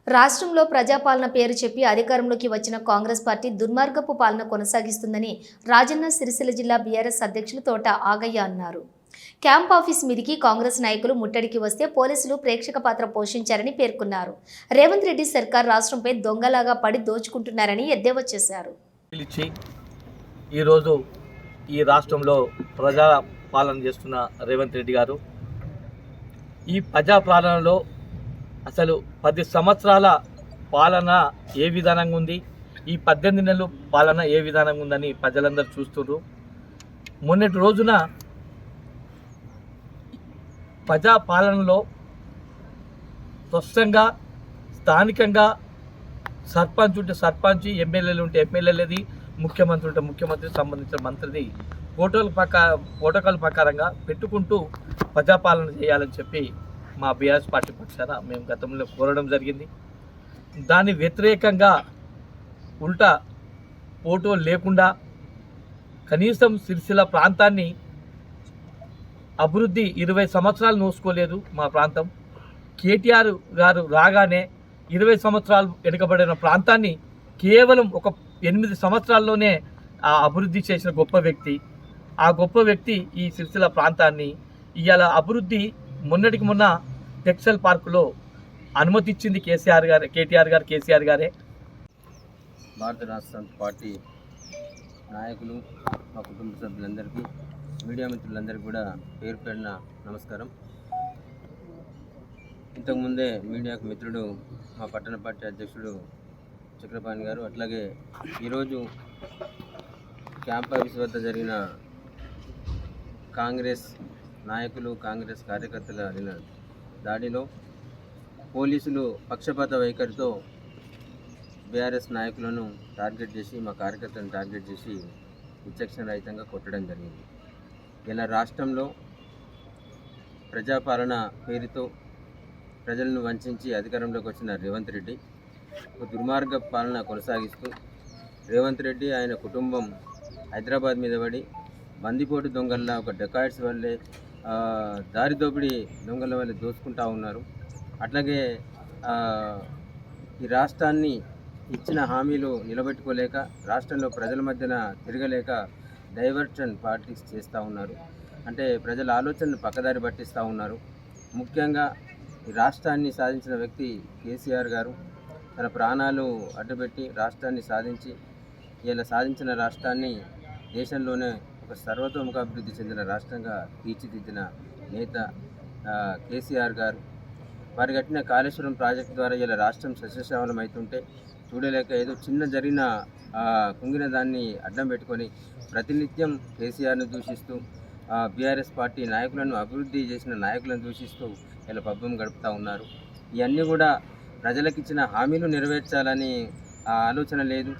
రాష్ట్రంలో ప్రజాపాలన పేరు చెప్పి అధికారంలోకి వచ్చిన కాంగ్రెస్ పార్టీ దుర్మార్గపు పాలన కొనసాగిస్తుందని రాజన్న సిరిసిల్ల జిల్లా బీఆర్ఎస్ అధ్యక్షులు తోట ఆగయ్య అన్నారు. క్యాంప్ ఆఫీస్ మీదికి కాంగ్రెస్ నాయకులు ముట్టడికి వస్తే పోలీసులు ప్రేక్షక పాత్ర పోషించారని పేర్కొన్నారు. రేవంత్ రెడ్డి సర్కార్ రాష్ట్రంపై దొంగలాగా పడి దోచుకుంటున్నారని ఎద్దేవా చేశారు. ఈరోజు ఈ రాష్ట్రంలో ప్రజా పాలన చేస్తున్న రేవంత్ రెడ్డి గారు ఈ ప్రజా పాలనలో అసలు 10 సంవత్సరాల పాలన ఏ విధానంగా ఉంది, ఈ 18 నెలల పాలన ఏ విధానంగా ఉందని ప్రజలందరూ చూస్తున్నారు. మొన్నటి రోజున ప్రజా పాలనలో స్పష్టంగా స్థానికంగా సర్పంచ్ ఉంటే సర్పంచ్, ఎమ్మెల్యేలు ఉంటే ఎమ్మెల్యేలది, ముఖ్యమంత్రి ఉంటే ముఖ్యమంత్రికి సంబంధించిన మంత్రిది ప్రోటోకాల్ ప్రకారంగా పెట్టుకుంటూ ప్రజాపాలన చేయాలని చెప్పి మా బీఆర్ఎస్ పార్టీ పక్షాన మేము గతంలో కోరడం జరిగింది. దాని వ్యతిరేకంగా ఉల్టా ఫోటో లేకుండా కనీసం సిరిసిల్ల ప్రాంతాన్ని అభివృద్ధి 20 సంవత్సరాలు నోసుకోలేదు. మా ప్రాంతం కేటీఆర్ గారు రాగానే 20 సంవత్సరాలు వెనుకబడిన ప్రాంతాన్ని కేవలం ఒక 8 సంవత్సరాల్లోనే అభివృద్ధి చేసిన గొప్ప వ్యక్తి. ఆ గొప్ప వ్యక్తి ఈ సిరిసిల్ల ప్రాంతాన్ని ఇవాళ అభివృద్ధి మొన్నటికి మొన్న టెక్స్టైల్ పార్కులో అనుమతి ఇచ్చింది కేటీఆర్ గారు, కేసీఆర్ గారే. భారత రాష్ట్ర సమితి పార్టీ నాయకులు, మా కుటుంబ సభ్యులందరికీ, మీడియా మిత్రులందరికీ కూడా పేరు పేరున నమస్కారం. ఇంతకుముందే మీడియాకు మిత్రుడు మా పట్టణ పార్టీ అధ్యక్షుడు చక్రపాణి గారు, అట్లాగే ఈరోజు క్యాంప్ ఆఫీస్ వద్ద జరిగిన కాంగ్రెస్ నాయకులు, కాంగ్రెస్ కార్యకర్తల దాడిలో పోలీసులు పక్షపాత వైఖరితో బీఆర్ఎస్ నాయకులను టార్గెట్ చేసి, మా కార్యకర్తలను టార్గెట్ చేసి విచక్షణ రహితంగా కొట్టడం జరిగింది. ఇలా రాష్ట్రంలో ప్రజాపాలన పేరుతో ప్రజలను వంచి అధికారంలోకి వచ్చిన రేవంత్ రెడ్డి ఒక దుర్మార్గ పాలన కొనసాగిస్తూ, రేవంత్ రెడ్డి ఆయన కుటుంబం హైదరాబాద్ మీద పడి బందిపోటు దొంగల్లా, ఒక డెకాయిట్స్ వల్లే, దారి దోపిడీ దొంగల వల్ల దోచుకుంటూ ఉన్నారు. అట్లాగే ఈ రాష్ట్రాన్ని ఇచ్చిన హామీలు నిలబెట్టుకోలేక, రాష్ట్రంలో ప్రజల మధ్యన తిరగలేక డైవర్షన్ పాలిటిక్స్ చేస్తూ ఉన్నారు. అంటే ప్రజల ఆలోచనను పక్కదారి పట్టిస్తూ ఉన్నారు. ముఖ్యంగా ఈ రాష్ట్రాన్ని సాధించిన వ్యక్తి కేసీఆర్ గారు తన ప్రాణాలు అడ్డుపెట్టి రాష్ట్రాన్ని సాధించి, ఇలా సాధించిన రాష్ట్రాన్ని దేశంలోనే ఒక సర్వతోముఖాభివృద్ధి చెందిన రాష్ట్రంగా తీర్చిదిద్దిన నేత కేసీఆర్ గారు. వారి కట్టిన కాళేశ్వరం ప్రాజెక్టు ద్వారా ఇలా రాష్ట్రం సస్యశ్యామలం అవుతుంటే చూడలేక ఏదో చిన్న జరిగిన కుంగిన దాన్ని అడ్డం పెట్టుకొని ప్రతినిత్యం కేసీఆర్ను దూషిస్తూ, బీఆర్ఎస్ పార్టీ నాయకులను, అభివృద్ధి చేసిన నాయకులను దూషిస్తూ ఇలా పబ్బం గడుపుతూ ఉన్నారు. ఇవన్నీ కూడా ప్రజలకు ఇచ్చిన హామీలు నెరవేర్చాలని ఆలోచన లేదు.